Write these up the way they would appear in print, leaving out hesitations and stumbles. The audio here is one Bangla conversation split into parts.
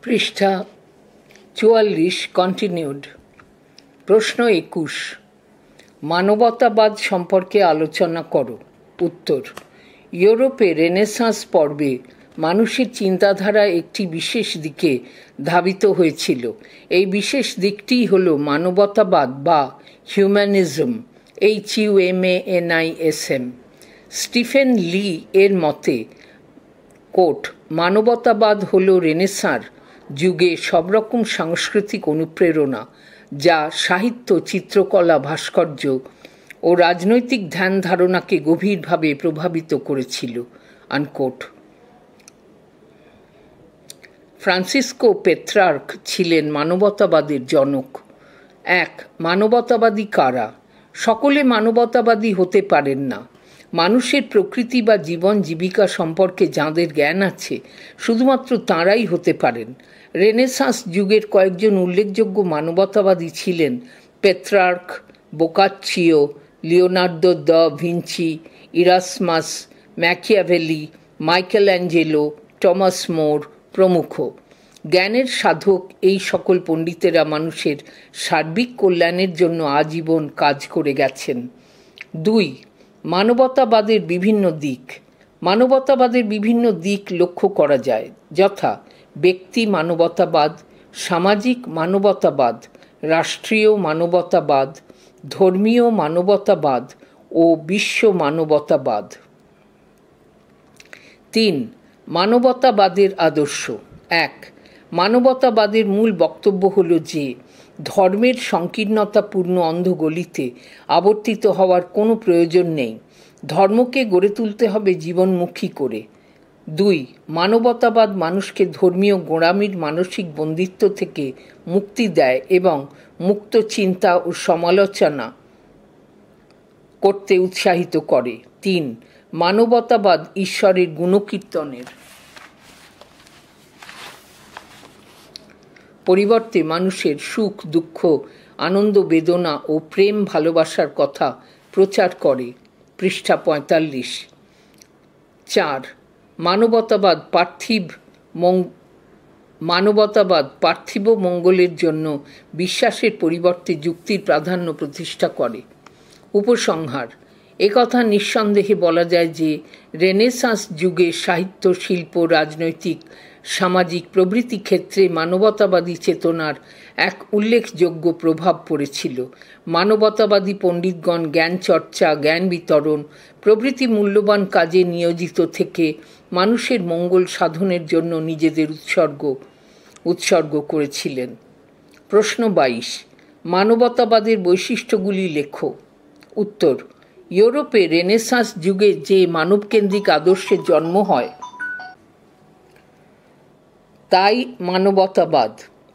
পৃষ্ঠা ৪৪ কন্টিনিউড। প্রশ্ন ২১, মানবতাবাদ সম্পর্কে আলোচনা করো। উত্তর: ইউরোপে রেনেসাঁস পর্বে মানুষের চিন্তাধারা একটি বিশেষ দিকে ধাবিত হয়েছিল। এই বিশেষ দিকটি হল মানবতাবাদ বা হিউম্যানিজম, HUMANISM। স্টিফেন লি এর মতে, কোট, মানবতাবাদ হল রেনেসাঁর যুগে সবরকম সাংস্কৃতিক অনুপ্রেরণা যা সাহিত্য, চিত্রকলা, ভাস্কর্য ও রাজনৈতিক ধ্যান ধারণাকে গভীরভাবে প্রভাবিত করেছিল, আনকোট। ফ্রান্সিসকো পেত্রার্ক ছিলেন মানবতাবাদের জনক। ১. মানবতাবাদী কারা? সকলে মানবতাবাদী হতে পারেন না। মানুষের প্রকৃতি বা জীবন জীবিকা সম্পর্কে যাঁদের জ্ঞান আছে শুধুমাত্র তাঁরাই হতে পারেন। রেনেসাঁস যুগের কয়েকজন উল্লেখযোগ্য মানবতাবাদী ছিলেন Petrarch, Boccaccio, Leonardo da Vinci, Erasmus, Machiavelli, Michael Angelo, Thomas More প্রমুখ। জ্ঞানের সাধক এই সকল পণ্ডিতেরা মানুষের সার্বিক কল্যাণের জন্য আজীবন কাজ করে গেছেন। ২. মানবতাবাদের বিভিন্ন দিক। মানবতাবাদের বিভিন্ন দিক লক্ষ্য করা যায়, যথা ব্যক্তি মানবতাবাদ, সামাজিক মানবতাবাদ, রাষ্ট্রীয় মানবতাবাদ, ধর্মীয় মানবতাবাদ ও বিশ্ব মানবতাবাদ। ৩. মানবতাবাদের আদর্শ। ১. মানবতাবাদের মূল বক্তব্য হল যে ধর্মের সংকীর্ণতাপূর্ণ অন্ধগলিতে আবর্তিত হওয়ার কোনো প্রয়োজন নেই। ধর্মকে গড়ে তুলতে হবে জীবনমুখী করে। ২. মানবতাবাদ মানুষকে ধর্মীয় গোঁড়ামির মানসিক বন্দিত্ব থেকে মুক্তি দেয় এবং মুক্ত চিন্তা ও সমালোচনা করতে উৎসাহিত করে। ৩. মানবতাবাদ ঈশ্বরের গুণকীর্তনের পরিবর্তে মানুষের সুখ, দুঃখ, আনন্দ, বেদনা ও প্রেম ভালোবাসার কথা প্রচার করে। পৃষ্ঠা ৪৫। ৪. মানবতাবাদ পার্থিব মঙ্গলের জন্য বিশ্বাসের পরিবর্তে যুক্তির প্রাধান্য প্রতিষ্ঠা করে। উপসংহার: একথা নিঃসন্দেহে বলা যায় যে রেনেসাঁস যুগে সাহিত্য, শিল্প, রাজনৈতিক, সামাজিক প্রভৃতি ক্ষেত্রে মানবতাবাদী চেতনার এক উল্লেখযোগ্য প্রভাব পড়েছিল। মানবতাবাদী পণ্ডিতগণ জ্ঞান চর্চা, জ্ঞান বিতরণ প্রভৃতি মূল্যবান কাজে নিয়োজিত থেকে মানুষের মঙ্গল সাধনের জন্য নিজেদের উৎসর্গ করেছিলেন। প্রশ্ন ২২, মানবতাবাদের বৈশিষ্ট্যগুলি লেখো। উত্তর: ইউরোপে রেনেসাঁস যুগে যে মানবকেন্দ্রিক আদর্শের জন্ম হয় তাই মানবতাবাদ,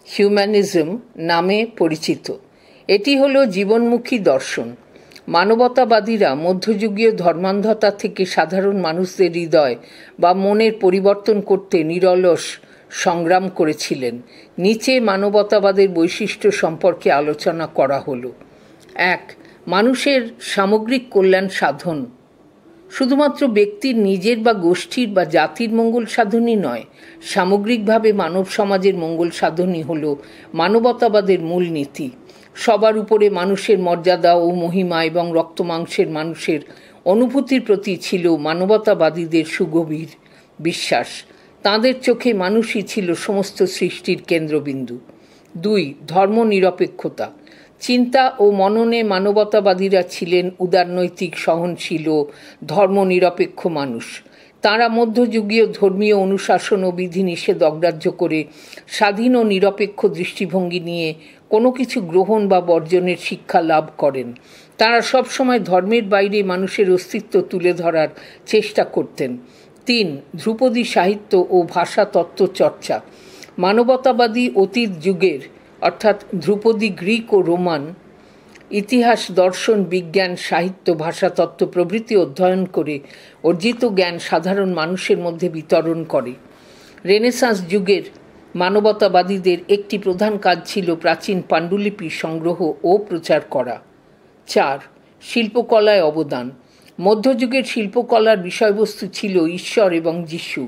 হিউম্যানিজম নামে পরিচিত। এটি হলো জীবনমুখী দর্শন। মানবতাবাদীরা মধ্যযুগীয় ধর্মান্ধতা থেকে সাধারণ মানুষদের হৃদয় বা মনের পরিবর্তন করতে নিরলস সংগ্রাম করেছিলেন। নিচে মানবতাবাদের বৈশিষ্ট্য সম্পর্কে আলোচনা করা হলো। ১. মানুষের সামগ্রিক কল্যাণ সাধন। শুধুমাত্র ব্যক্তির নিজের বা গোষ্ঠীর বা জাতির মঙ্গল সাধনই নয়, সামগ্রিকভাবে মানব সমাজের মঙ্গল সাধনই হল মানবতাবাদের মূল নীতি। সবার উপরে মানুষের মর্যাদা ও মহিমা এবং রক্তমাংসের মানুষের অনুভূতির প্রতি ছিল মানবতাবাদীদের সুগভীর বিশ্বাস। তাঁদের চোখে মানুষই ছিল সমস্ত সৃষ্টির কেন্দ্রবিন্দু। ২. ধর্মনিরপেক্ষতা। চিন্তা ও মননে মানবতাবাদীরা ছিলেন উদারনৈতিক, সহনশীল ও ধর্মনিরপেক্ষ মানুষ। তাঁরা মধ্যযুগীয় ধর্মীয় অনুশাসন ও বিধিনিষেধ অগ্রাহ্য করে স্বাধীন ও নিরপেক্ষ দৃষ্টিভঙ্গি নিয়ে কোনো কিছু গ্রহণ বা বর্জনের শিক্ষা লাভ করেন। তাঁরা সবসময় ধর্মের বাইরে মানুষের অস্তিত্ব তুলে ধরার চেষ্টা করতেন। ৩. ধ্রুপদী সাহিত্য ও ভাষা তত্ত্ব চর্চা। মানবতাবাদী অতীত যুগের অর্থাৎ ধ্রুপদী গ্রিক ও রোমান ইতিহাস, দর্শন, বিজ্ঞান, সাহিত্য, ভাষাতত্ত্ব প্রভৃতি অধ্যয়ন করে অর্জিত জ্ঞান সাধারণ মানুষের মধ্যে বিতরণ করে। রেনেসাঁস যুগের মানবতাবাদীদের একটি প্রধান কাজ ছিল প্রাচীন পাণ্ডুলিপি সংগ্রহ ও প্রচার করা। ৪. শিল্পকলায় অবদান। মধ্যযুগের শিল্পকলার বিষয়বস্তু ছিল ঈশ্বর এবং যিশু।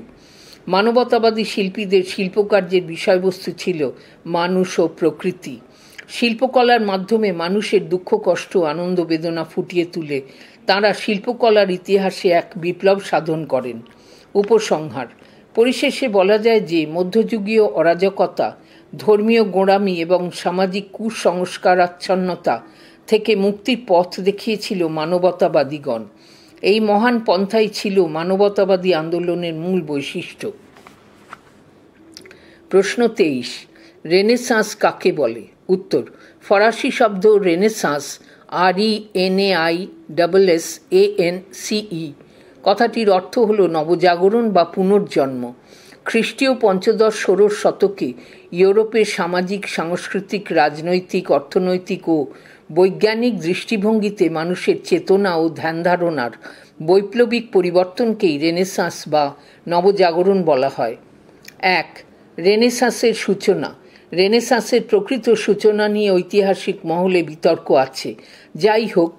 মানবতাবাদী শিল্পীদের শিল্পকার্যের বিষয়বস্তু ছিল মানুষ ও প্রকৃতি। শিল্পকলার মাধ্যমে মানুষের দুঃখ কষ্ট আনন্দ বেদনা ফুটিয়ে তুলে তাঁরা শিল্পকলার ইতিহাসে এক বিপ্লব সাধন করেন। উপসংহার: পরিশেষে বলা যায় যে মধ্যযুগীয় অরাজকতা, ধর্মীয় গোঁড়ামি এবং সামাজিক কুসংস্কারাচ্ছন্নতা থেকে মুক্তির পথ দেখিয়েছিল মানবতাবাদীগণ। এই মহান পন্থাই ছিল মানবতাবাদী আন্দোলনের মূল বৈশিষ্ট্য। প্রশ্ন 23, রেনেসাঁস কাকে বলে? উত্তর: ফরাসি শব্দ রেনেসাঁস, RENAISSANCE, কথাটির অর্থ হল নবজাগরণ বা পুনর্জন্ম। খ্রিস্টীয় পঞ্চদশ-ষোড়শ শতকে ইউরোপের সামাজিক, সাংস্কৃতিক, রাজনৈতিক, অর্থনৈতিক ও বৈজ্ঞানিক দৃষ্টিভঙ্গিতে মানুষের চেতনা ও ধ্যানধারণার বৈপ্লবিক পরিবর্তনকেই রেনেসাঁস বা নবজাগরণ বলা হয়। 1. রেনেসাঁসের সূচনা। রেনেসাঁসের প্রকৃত সূচনা নিয়ে ঐতিহাসিক মহলে বিতর্ক আছে। যাই হোক,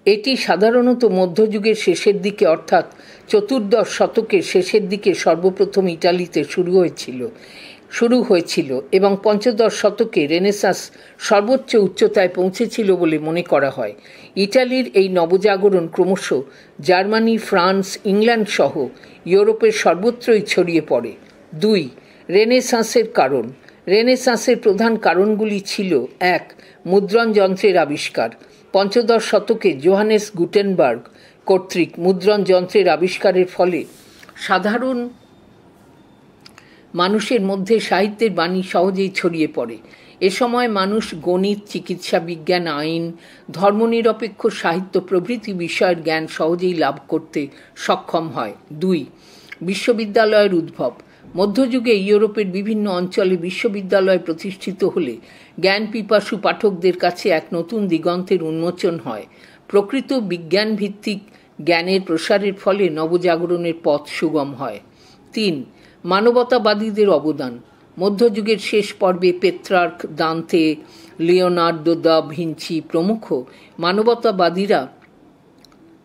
এটি সাধারণত মধ্যযুগের শেষের দিকে অর্থাৎ চতুর্দশ শতকের শেষের দিকে সর্বপ্রথম ইটালিতে শুরু হয়েছিল এবং পঞ্চদশ শতকে রেনেসাঁস সর্বোচ্চ উচ্চতায় পৌঁছেছিল বলে মনে করা হয়। ইটালির এই নবজাগরণ ক্রমশ জার্মানি, ফ্রান্স, ইংল্যান্ড সহ ইউরোপের সর্বত্রই ছড়িয়ে পড়ে। 2. রেনেসাঁসের কারণ। রেনেসাঁসের প্রধান কারণগুলি ছিল: 1. মুদ্রণ যন্ত্রের আবিষ্কার। পঞ্চদশ শতকে জোহানেস গুটেনবার্গ কর্তৃক মুদ্রণ যন্ত্রের আবিষ্কারের ফলে সাধারণ মানুষের মধ্যে সাহিত্যের বাণী সহজেই ছড়িয়ে পড়ে। এ সময় মানুষ গণিত, চিকিৎসা বিজ্ঞান, আইন, ধর্মনিরপেক্ষ সাহিত্য প্রভৃতি বিষয়ের জ্ঞান সহজেই লাভ করতে সক্ষম হয়। 2. বিশ্ববিদ্যালয়ের উদ্ভব। মধ্যযুগে ইউরোপের বিভিন্ন অঞ্চলে বিশ্ববিদ্যালয় প্রতিষ্ঠিত হলে জ্ঞান পিপাসু পাঠকদের কাছে এক নতুন দিগন্তের উন্মোচন হয়। প্রকৃত বিজ্ঞানভিত্তিক জ্ঞানের প্রসারের ফলে নবজাগরণের পথ সুগম হয়। 3. মানবতাবাদীদের অবদান। মধ্যযুগের শেষ পর্বে পেত্রার্ক, দান্তে, লিওনার্দো দা ভিঞ্চি প্রমুখ মানবতাবাদীরা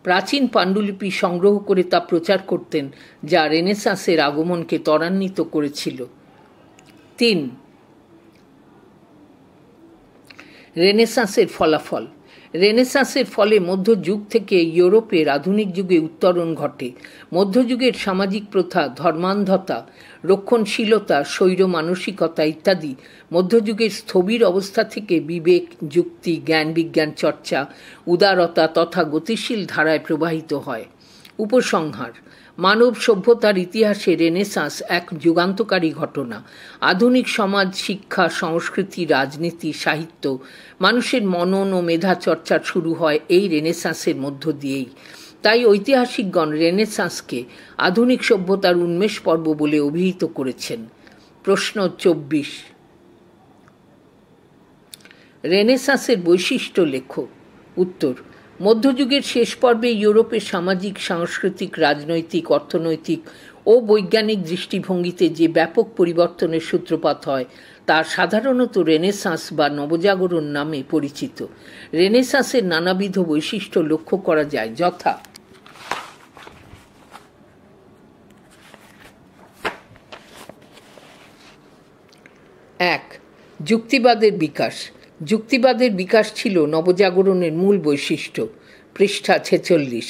প্রাচীন পাণ্ডুলিপি সংগ্রহ করে তা প্রচার করতেন, যা রেনেসাঁসের আগমনকে ত্বরান্বিত করেছিল। 3. রেনেসাঁসের ফলাফল। রেনেসাঁসের ফলে মধ্যযুগ থেকে ইউরোপের আধুনিক যুগে উত্তরণ ঘটে। মধ্যযুগের সামাজিক প্রথা, ধর্মান্ধতা, রক্ষণশীলতা, স্বৈর মানসিকতা ইত্যাদি মধ্যযুগের স্থবির অবস্থা থেকে বিবেক, যুক্তি, জ্ঞান বিজ্ঞান চর্চা, উদারতা তথা গতিশীল ধারায় প্রবাহিত হয়। উপসংহার: মানব সভ্যতার ইতিহাসে রেনেসাঁস এক যুগান্তকারী ঘটনা। আধুনিক সমাজ, শিক্ষা, সংস্কৃতি, রাজনীতি, সাহিত্য, মানুষের মনন ও মেধা চর্চা শুরু হয় এই রেনেসাঁসের মধ্য দিয়েই। তাই ঐতিহাসিকগণ রেনেসাঁসকে আধুনিক সভ্যতার উন্মেষ পর্ব বলে অভিহিত করেছেন। প্রশ্ন 24, রেনেসাঁসের বৈশিষ্ট্য লেখো। উত্তর: মধ্যযুগের শেষ পর্বে ইউরোপের সামাজিক, সাংস্কৃতিক, রাজনৈতিক, অর্থনৈতিক ও বৈজ্ঞানিক দৃষ্টিভঙ্গিতে যে ব্যাপক পরিবর্তনের সূত্রপাত হয় তা সাধারণত রেনেসাঁস বা নবজাগরণ নামে পরিচিত। রেনেসাঁসের নানাবিধ বৈশিষ্ট্য লক্ষ্য করা যায়, যথা: 1. যুক্তিবাদের বিকাশ। যুক্তিবাদের বিকাশ ছিল নবজাগরণের মূল বৈশিষ্ট্য। পৃষ্ঠা 46।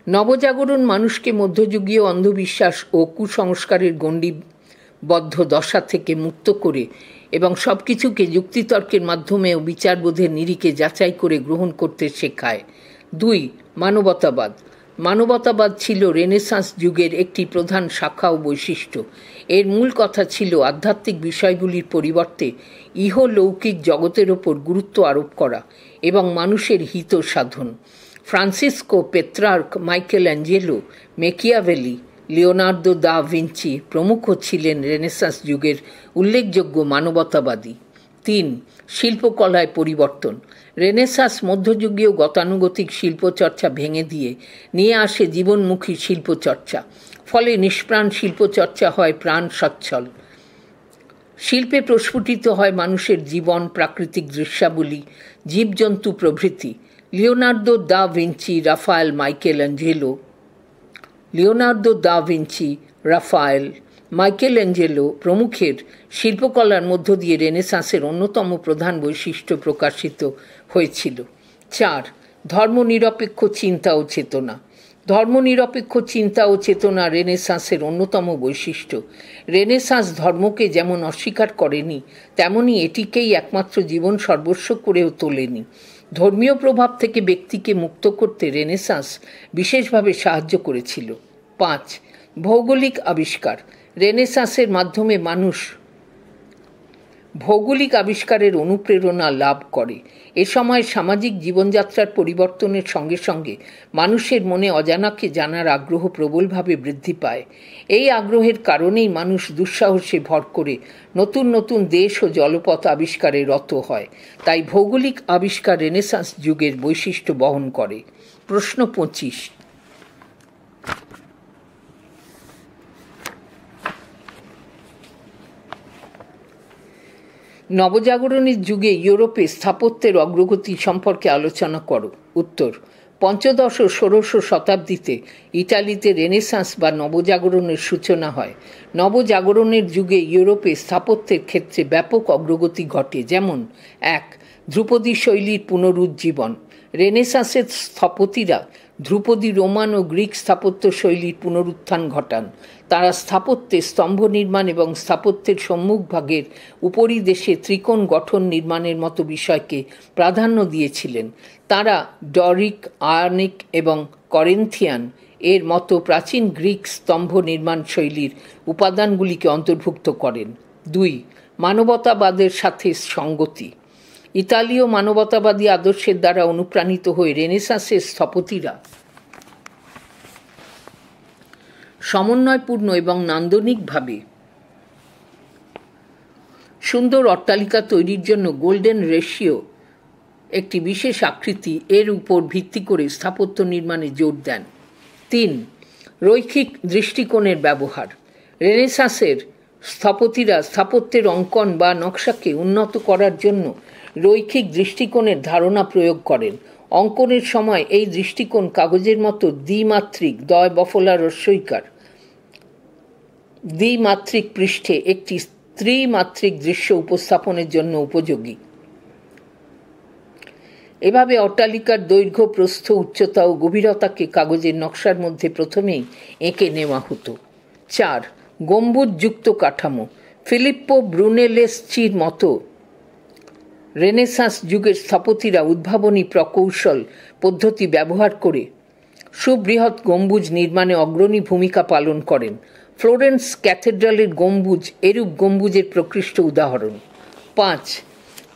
নবজাগরণ মানুষকে মধ্যযুগীয় অন্ধবিশ্বাস ও কুসংস্কারের গণ্ডিবদ্ধ দশা থেকে মুক্ত করে এবং সব কিছুকে যুক্তিতর্কের মাধ্যমে ও বিচারবোধের নিরিখে যাচাই করে গ্রহণ করতে শেখায়। 2. মানবতাবাদ। মানবতাবাদ ছিল রেনেসাঁস যুগের একটি প্রধান শাখা ও বৈশিষ্ট্য। এর মূল কথা ছিল আধ্যাত্মিক বিষয়গুলির পরিবর্তে ইহলৌকিক জগতের ওপর গুরুত্ব আরোপ করা এবং মানুষের হিত সাধন। Francisco, Petrarch, Michael Angelo, Machiavelli, Leonardo da Vinci প্রমুখ ছিলেন রেনেসাঁস যুগের উল্লেখযোগ্য মানবতাবাদী। 3. শিল্পকলায় পরিবর্তন। রেনেসাঁস মধ্যযুগীয় গতানুগতিক শিল্পচর্চা ভেঙে দিয়ে নিয়ে আসে জীবনমুখী শিল্পচর্চা। ফলে নিষ্প্রাণ শিল্পচর্চা হয় প্রাণ সচ্ছল। শিল্পে প্রস্ফুটিত হয় মানুষের জীবন, প্রাকৃতিক দৃশ্যাবলী, জীবজন্তু প্রভৃতি। Leonardo da Vinci, Raphael, Michael Angelo Leonardo da Vinci, Raphael, Michael Angelo প্রমুখের শিল্পকলার মধ্য দিয়ে রেনেসাঁসের অন্যতম প্রধান বৈশিষ্ট্য প্রকাশিত হয়েছিল। 4. ধর্মনিরপেক্ষ চিন্তা ও চেতনা। ধর্মনিরপেক্ষ চিন্তা ও চেতনা রেনেসাঁসের অন্যতম বৈশিষ্ট্য। রেনেসাঁস ধর্মকে যেমন অস্বীকার করেনি, তেমনি এটিকেই একমাত্র জীবন সর্বস্ব করেও তোলেনি। ধর্মীয় প্রভাব থেকে ব্যক্তিকে মুক্ত করতে রেনেসাঁস বিশেষভাবে সাহায্য করেছিল। 5. ভৌগোলিক আবিষ্কার। রেনেসাঁসের মাধ্যমে মানুষ ভৌগোলিক আবিষ্কারের অনুপ্রেরণা লাভ করে। এ সময় সামাজিক জীবনযাত্রার পরিবর্তনের সঙ্গে সঙ্গে মানুষের মনে অজানাকে জানার আগ্রহ প্রবলভাবে বৃদ্ধি পায়। এই আগ্রহের কারণেই মানুষ দুঃসাহসে ভর করে নতুন নতুন দেশ ও জলপথ আবিষ্কারে রত হয়। তাই ভৌগোলিক আবিষ্কার রেনেসাঁস যুগের বৈশিষ্ট্য বহন করে। প্রশ্ন 25। নবজাগরণের যুগে ইউরোপে স্থাপত্যের অগ্রগতি সম্পর্কে আলোচনা করো। উত্তর: পঞ্চদশ ও ষোড়শ শতাব্দীতে ইটালিতে রেনেসাঁস বা নবজাগরণের সূচনা হয়। নবজাগরণের যুগে ইউরোপে স্থাপত্যের ক্ষেত্রে ব্যাপক অগ্রগতি ঘটে। যেমন: 1. ধ্রুপদী শৈলীর পুনরুজ্জীবন। রেনেসাঁসের স্থপতিরা ধ্রুপদী রোমান ও গ্রিক স্থাপত্য শৈলীর পুনরুত্থান ঘটান। তারা স্থাপত্যে স্তম্ভ নির্মাণ এবং স্থাপত্যের সম্মুখভাগের উপরিদেশে ত্রিকোণ গঠন নির্মাণের মতো বিষয়কে প্রাধান্য দিয়েছিলেন। তারা ডরিক, আয়নিক এবং করিন্থিয়ান এর মতো প্রাচীন গ্রিক স্তম্ভ নির্মাণ শৈলীর উপাদানগুলিকে অন্তর্ভুক্ত করেন। 2. মানবতাবাদের সাথে সঙ্গতি। ইতালীয় মানবতাবাদী আদর্শের দ্বারা অনুপ্রাণিত হয়ে রেনেসাঁসের স্থপতিরা সমন্বয়পূর্ণ এবং নান্দনিকভাবে সুন্দর অট্টালিকা তৈরির জন্য গোল্ডেন রেশিও, একটি বিশেষ আকৃতি, এর উপর ভিত্তি করে স্থাপত্য নির্মাণে জোর দেন। 3. রৈখিক দৃষ্টিকোণের ব্যবহার। রেনেসাঁসের স্থপতিরা স্থাপত্যের অঙ্কন বা নকশাকে উন্নত করার জন্য রৈখিক দৃষ্টিকোণের ধারণা প্রয়োগ করেন। অঙ্কনের সময় এই দৃষ্টিকোণ কাগজের মতো দ্বিমাত্রিক দ্বিমাত্রিক পৃষ্ঠে একটি ত্রিমাত্রিক দৃশ্য উপস্থাপনের জন্য উপযোগী। এভাবে অট্টালিকার দৈর্ঘ্য, প্রস্থ, উচ্চতা ও গভীরতাকে কাগজের নকশার মধ্যে প্রথমেই এঁকে নেওয়া হতো। 4. গম্বুজযুক্ত কাঠামো। ফিলিপ্পো ব্রুনেলেস্চির মতো রেনেসাঁস যুগের স্থপতিরা উদ্ভাবনী প্রকৌশল পদ্ধতি ব্যবহার করে সুবৃহৎ গম্বুজ নির্মাণে অগ্রণী ভূমিকা পালন করেন। ফ্লোরেন্স ক্যাথেড্রালের গম্বুজ এরূপ গম্বুজের প্রকৃষ্ট উদাহরণ। 5.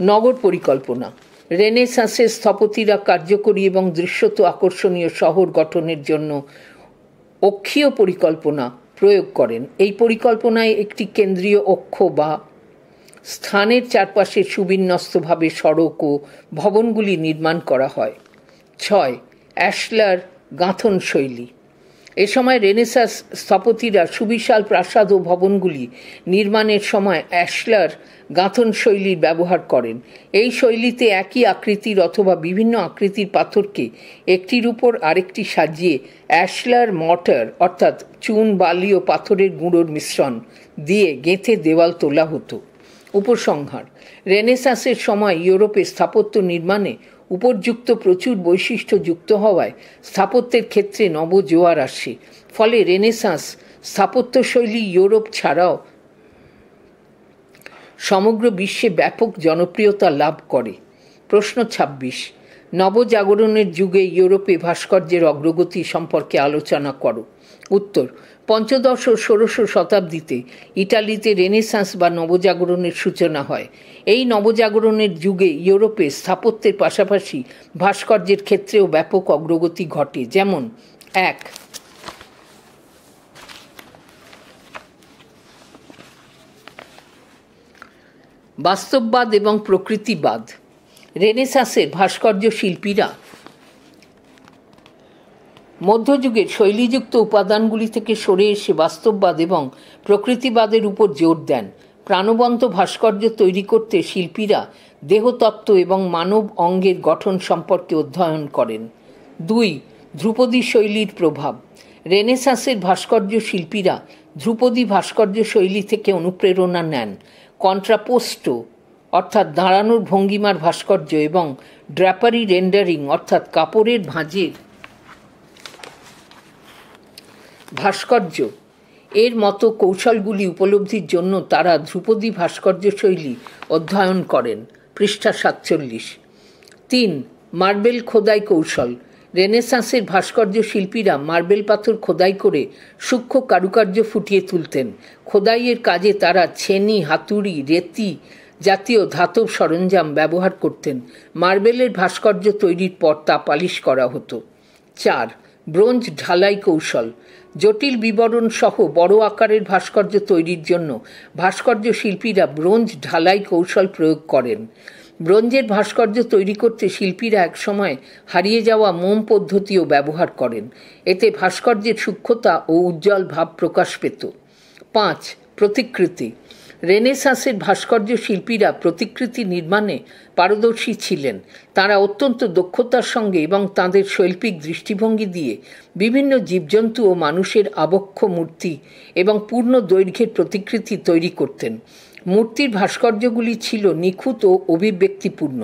নগর পরিকল্পনা। রেনেসাঁসের স্থপতিরা কার্যকরী এবং দৃশ্যত আকর্ষণীয় শহর গঠনের জন্য অক্ষীয় পরিকল্পনা প্রয়োগ করেন। এই পরিকল্পনায় একটি কেন্দ্রীয় অক্ষ বা স্থানের চারপাশে সুবিন্যস্তভাবে সড়ক ও ভবনগুলি নির্মাণ করা হয়। 6. অ্যাশলার গাঁথন শৈলী। এ সময় রেনেসাঁস স্থপতিরা সুবিশাল প্রাসাদ ও ভবনগুলি নির্মাণের সময় অ্যাশলার গাঁথন শৈলীর ব্যবহার করেন। এই শৈলীতে একই আকৃতির অথবা বিভিন্ন আকৃতির পাথরকে একটির উপর আরেকটি সাজিয়ে অ্যাশলার মর্টার অর্থাৎ চুন, বালি ও পাথরের গুঁড়োর মিশ্রণ দিয়ে গেঁথে দেওয়াল তোলা হতো। উপসংহার: রেনেসাঁসের সময় ইউরোপে স্থাপত্য নির্মাণে উপর্যুক্ত প্রচুর বৈশিষ্ট্য যুক্ত হওয়ায় স্থাপত্যের ক্ষেত্রে নবজোয়ার আসে। ফলে রেনেসাঁস স্থাপত্যশৈলী ইউরোপ ছাড়াও সমগ্র বিশ্বে ব্যাপক জনপ্রিয়তা লাভ করে। প্রশ্ন 26। নবজাগরণের যুগে ইউরোপে ভাস্কর্যের অগ্রগতি সম্পর্কে আলোচনা করো। উত্তর: পঞ্চদশ ও ষোড়শ শতাব্দীতে ইটালিতে রেনেসাঁস বা নবজাগরণের সূচনা হয়। এই নবজাগরণের যুগে ইউরোপে স্থাপত্যের পাশাপাশি ভাস্কর্যের ক্ষেত্রেও ব্যাপক অগ্রগতি ঘটে। যেমন: 1. বাস্তববাদ এবং প্রকৃতিবাদ। রেনেসাঁসের ভাস্কর্য শিল্পীরা মধ্যযুগের শৈলীযুক্ত উপাদানগুলি থেকে সরে এসে বাস্তববাদ এবং প্রকৃতিবাদের উপর জোর দেন। প্রাণবন্ত ভাস্কর্য তৈরি করতে শিল্পীরা দেহতত্ত্ব এবং মানব অঙ্গের গঠন সম্পর্কে অধ্যয়ন করেন। 2. ধ্রুপদী শৈলীর প্রভাব। রেনেসাঁসের ভাস্কর্য শিল্পীরা ধ্রুপদী ভাস্কর্য শৈলী থেকে অনুপ্রেরণা নেন। কন্ট্রাপোস্টো অর্থাৎ দাঁড়ানোর ভঙ্গিমার ভাস্কর্য এবং ড্র্যাপারি রেন্ডারিং অর্থাৎ কাপড়ের ভাঁজের ভাস্কর্য এর মতো কৌশলগুলি উপলব্ধির জন্য তারা ধ্রুপদী ভাস্কর্য শৈলী অধ্যয়ন করেন। পৃষ্ঠা 47। 3. মার্বেল খোদাই কৌশল। রেনেসাঁসের ভাস্কর্য শিল্পীরা মার্বেল পাথর খোদাই করে সূক্ষ্ম কারুকার্য ফুটিয়ে তুলতেন। খোদাইয়ের কাজে তারা ছেনি, হাতুড়ি, রেতি জাতীয় ধাতব সরঞ্জাম ব্যবহার করতেন। মার্বেলের ভাস্কর্য তৈরির পর তা পালিশ করা হতো। 4. ব্রোঞ্জ ঢালাই কৌশল। জটিল বিবরণ সহ বড় আকারের ভাস্কর্য তৈরির জন্য ভাস্কর্য শিল্পীরা ব্রোঞ্জ ঢালাই কৌশল প্রয়োগ করেন। ব্রোঞ্জের ভাস্কর্য তৈরি করতে শিল্পীরা একসময় হারিয়ে যাওয়া মোম পদ্ধতিও ব্যবহার করেন। এতে ভাস্কর্যের সূক্ষ্মতা ও উজ্জ্বল ভাব প্রকাশ পেত। 5. প্রতিকৃতি। রেনেসাঁসের ভাস্কর্য শিল্পীরা প্রতিকৃতি নির্মাণে পারদর্শী ছিলেন। তারা অত্যন্ত দক্ষতার সঙ্গে এবং তাঁদের শৈল্পিক দৃষ্টিভঙ্গি দিয়ে বিভিন্ন জীবজন্তু ও মানুষের আবক্ষ মূর্তি এবং পূর্ণ দৈর্ঘ্যের প্রতিকৃতি তৈরি করতেন। মূর্তির ভাস্কর্যগুলি ছিল নিখুঁত ও অভিব্যক্তিপূর্ণ।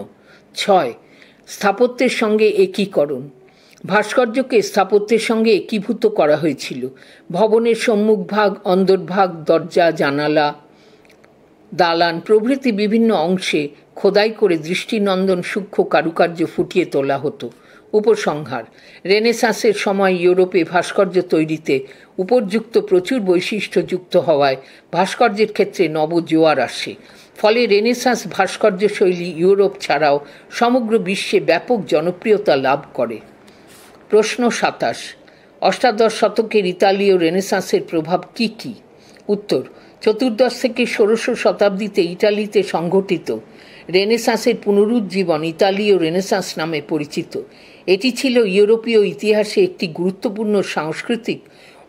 6. স্থাপত্যের সঙ্গে একীকরণ। ভাস্কর্যকে স্থাপত্যের সঙ্গে একীভূত করা হয়েছিল। ভবনের সম্মুখভাগ, অন্দরভাগ, দরজা, জানালা, দালান প্রভৃতি বিভিন্ন অংশে খোদাই করে দৃষ্টিনন্দন সূক্ষ্ম কারুকার্য ফুটিয়ে তোলা হতো। উপসংহার: রেনেসাঁসের সময় ইউরোপে ভাস্কর্য তৈরিতে উপর্যুক্ত প্রচুর বৈশিষ্ট্য যুক্ত হওয়ায় ভাস্কর্যের ক্ষেত্রে নবজোয়ার আসে। ফলে রেনেসাঁস ভাস্কর্য শৈলী ইউরোপ ছাড়াও সমগ্র বিশ্বে ব্যাপক জনপ্রিয়তা লাভ করে। প্রশ্ন 27। অষ্টাদশ শতকের ইতালীয় রেনেসাঁসের প্রভাব কী কী? উত্তর: চতুর্দশ থেকে ষোড়শ শতাব্দীতে ইটালিতে সংঘটিত রেনেসাঁসের পুনরুজ্জীবন ইতালীয় রেনেসাঁস নামে পরিচিত। এটি ছিল ইউরোপীয় ইতিহাসে একটি গুরুত্বপূর্ণ সাংস্কৃতিক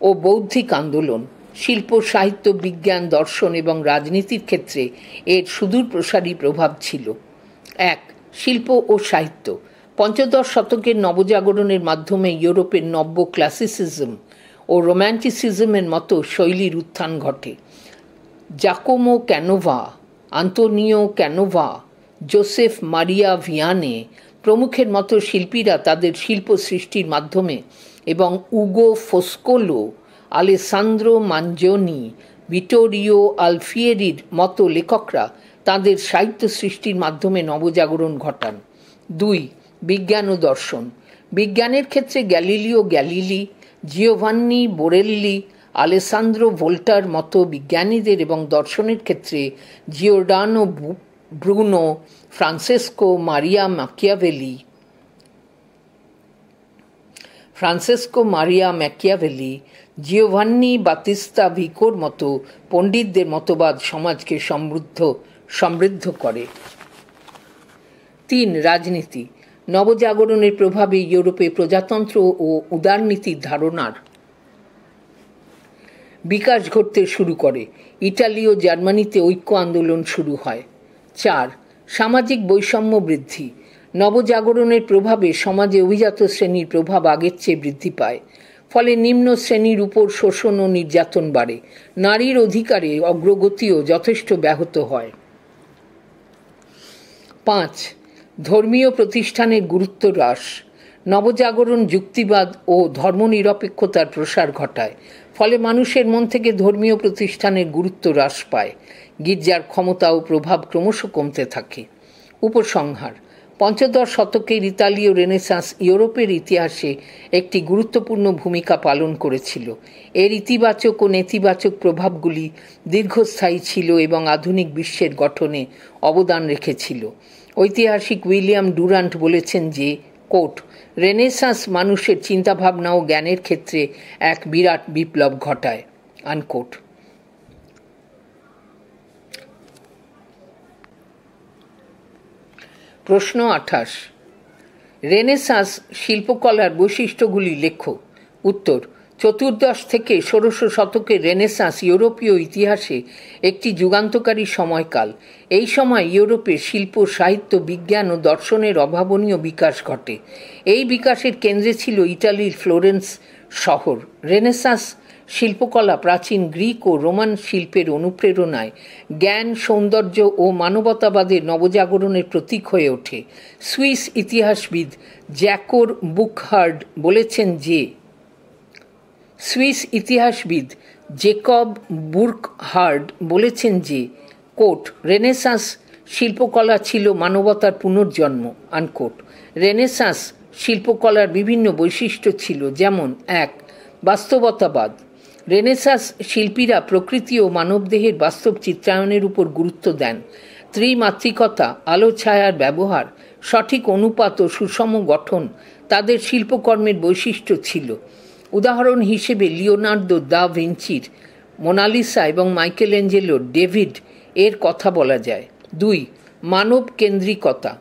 ও বৌদ্ধিক আন্দোলন। শিল্প, সাহিত্য, বিজ্ঞান, দর্শন এবং রাজনীতির ক্ষেত্রে এর সুদূরপ্রসারী প্রভাব ছিল। 1. শিল্প ও সাহিত্য। পঞ্চদশ শতকের নবজাগরণের মাধ্যমে ইউরোপের নব্য ক্লাসিসিজম ও রোম্যান্টিসিজমের মতো শৈলীর উত্থান ঘটে। জাকোমো ক্যানোভা, আন্তোনিও ক্যানোভা, জোসেফ মারিয়া ভিয়ানে প্রমুখের মতো শিল্পীরা তাদের শিল্প সৃষ্টির মাধ্যমে এবং উগো ফোস্কোলো, আলেসান্দ্রো মানজোনি, ভিটোরিও আলফিয়েরির মতো লেখকরা তাদের সাহিত্য সৃষ্টির মাধ্যমে নবজাগরণ ঘটান। 2. বিজ্ঞান ও দর্শন। বিজ্ঞানের ক্ষেত্রে Galileo Galilei, Giovanni Borelli, Alessandro ভোল্টার মতো বিজ্ঞানীদের এবং দর্শনের ক্ষেত্রে Giordano Bruno, Francesco Maria Machiavelli, Giovanni Battista ভিকোর মতো পণ্ডিতদের মতবাদ সমাজকে সমৃদ্ধ করে। 3. রাজনীতি। নবজাগরণের প্রভাবে ইউরোপে প্রজাতন্ত্র ও উদারনীতির ধারণার বিকাশ ঘটতে শুরু করে। ইটালি ও জার্মানিতে ঐক্য আন্দোলন শুরু হয়। 4. সামাজিক বৈষম্য বৃদ্ধি। নবজাগরণের প্রভাবে সমাজে অভিজাত শ্রেণীর প্রভাব আগের চেয়ে বৃদ্ধি পায়। ফলে নিম্ন শ্রেণীর উপর শোষণ ও নির্যাতন বাড়ে। নারীর অধিকারে অগ্রগতিও যথেষ্ট ব্যাহত হয়। 5. ধর্মীয় প্রতিষ্ঠানের গুরুত্ব হ্রাস। নবজাগরণ যুক্তিবাদ ও ধর্মনিরপেক্ষতার প্রসার ঘটায়। ফলে মানুষের মন থেকে ধর্মীয় প্রতিষ্ঠানের গুরুত্ব হ্রাস পায়। গির্জার ক্ষমতা ও প্রভাব ক্রমশ কমতে থাকে। উপসংহার: পঞ্চদশ শতকের ইতালীয় রেনেসাঁস ইউরোপের ইতিহাসে একটি গুরুত্বপূর্ণ ভূমিকা পালন করেছিল। এর ইতিবাচক ও নেতিবাচক প্রভাবগুলি দীর্ঘস্থায়ী ছিল এবং আধুনিক বিশ্বের গঠনে অবদান রেখেছিল। ঐতিহাসিক উইলিয়াম ডুরান্ট বলেছেন যে, কোট, রেনেসাঁস মানুষের চিন্তাভাবনা ও জ্ঞানের ক্ষেত্রে এক বিরাট বিপ্লব ঘটায়, আনকোট। প্রশ্ন 28। রেনেসাঁস শিল্পকলার বৈশিষ্ট্যগুলি লেখো। উত্তর: চতুর্দশ থেকে ষোড়শ শতকের রেনেসাঁস ইউরোপীয় ইতিহাসে একটি যুগান্তকারী সময়কাল। এই সময় ইউরোপে শিল্প, সাহিত্য, বিজ্ঞান ও দর্শনের অভাবনীয় বিকাশ ঘটে। এই বিকাশের কেন্দ্রে ছিল ইটালির ফ্লোরেন্স শহর। রেনেসাঁস শিল্পকলা প্রাচীন গ্রিক ও রোমান শিল্পের অনুপ্রেরণায় জ্ঞান, সৌন্দর্য ও মানবতাবাদের নবজাগরণের প্রতীক হয়ে ওঠে। সুইস ইতিহাসবিদ জ্যাকোর বুকহার্ড বলেছেন যে জেকব বুর্কহার্ড বলেছেন যে কোট রেনেসাঁস শিল্পকলা ছিল মানবতার পুনর্জন্ম আনকোট। রেনেসাঁস শিল্পকলার বিভিন্ন বৈশিষ্ট্য ছিল, যেমন 1. বাস্তবতাবাদ। রেনেসাঁস শিল্পীরা প্রকৃতি ও মানবদেহের বাস্তব চিত্রায়নের উপর গুরুত্ব দেন। ত্রিমাত্রিকতা, আলো ছায়ার ব্যবহার, সঠিক অনুপাত ও সুষম গঠন তাদের শিল্পকর্মের বৈশিষ্ট্য ছিল। উদাহরণ হিসেবে লিওনার্দো দা ভিঞ্চির মোনালিসা এবং মাইকেলেঞ্জেলোর ডেভিড এর কথা বলা যায়। 2. মানব কেন্দ্রিকতা।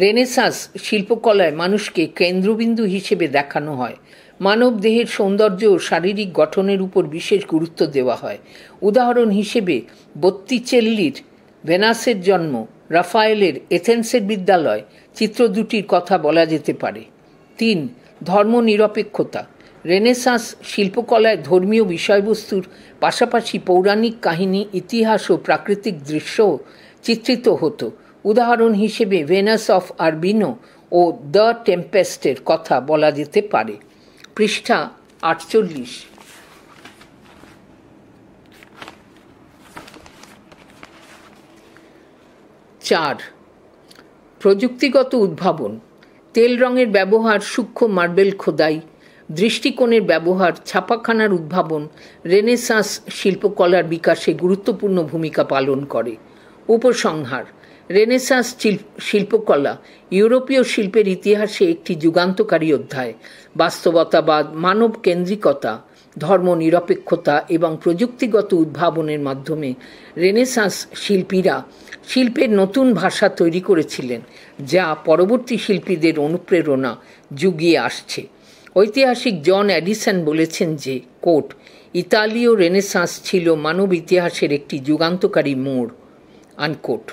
রেনেসাঁস শিল্পকলায় মানুষকে কেন্দ্রবিন্দু হিসেবে দেখানো হয়। মানব দেহের সৌন্দর্য ও শারীরিক গঠনের উপর বিশেষ গুরুত্ব দেওয়া হয়। উদাহরণ হিসেবে বত্তিচেল্লির ভেনাসের জন্ম, রাফায়েলের এথেন্সের বিদ্যালয় চিত্র দুটির কথা বলা যেতে পারে। 3. ধর্মনিরপেক্ষতা। রেনেসাঁস শিল্পকলায় ধর্মীয় বিষয়বস্তুর পাশাপাশি পৌরাণিক কাহিনী, ইতিহাস ও প্রাকৃতিক দৃশ্যও চিত্রিত হতো। উদাহরণ হিসেবে ভেনাস অফ আরবিনো ও দ্য টেম্পেস্টের কথা বলা যেতে পারে। পৃষ্ঠা 48। 4. প্রযুক্তিগত উদ্ভাবন। তেল রঙের ব্যবহার, সূক্ষ্ম মার্বেল খোদাই, দৃষ্টিকোণের ব্যবহার, ছাপাখানার উদ্ভাবন রেনেসাঁস শিল্পকলার বিকাশে গুরুত্বপূর্ণ ভূমিকা পালন করে। উপসংহার: রেনেসাঁস শিল্পকলা ইউরোপীয় শিল্পের ইতিহাসে একটি যুগান্তকারী অধ্যায়। বাস্তবতাবাদ, মানব কেন্দ্রিকতা, ধর্মনিরপেক্ষতা এবং প্রযুক্তিগত উদ্ভাবনের মাধ্যমে রেনেসাঁস শিল্পীরা শিল্পের নতুন ভাষা তৈরি করেছিলেন, যা পরবর্তী শিল্পীদের অনুপ্রেরণা জুগিয়ে আসছে। ঐতিহাসিক জন অ্যাডিসন বলেছেন যে কোট ইতালীয় রেনেসাঁস ছিল মানব ইতিহাসের একটি যুগান্তকারী মোড় আনকোট।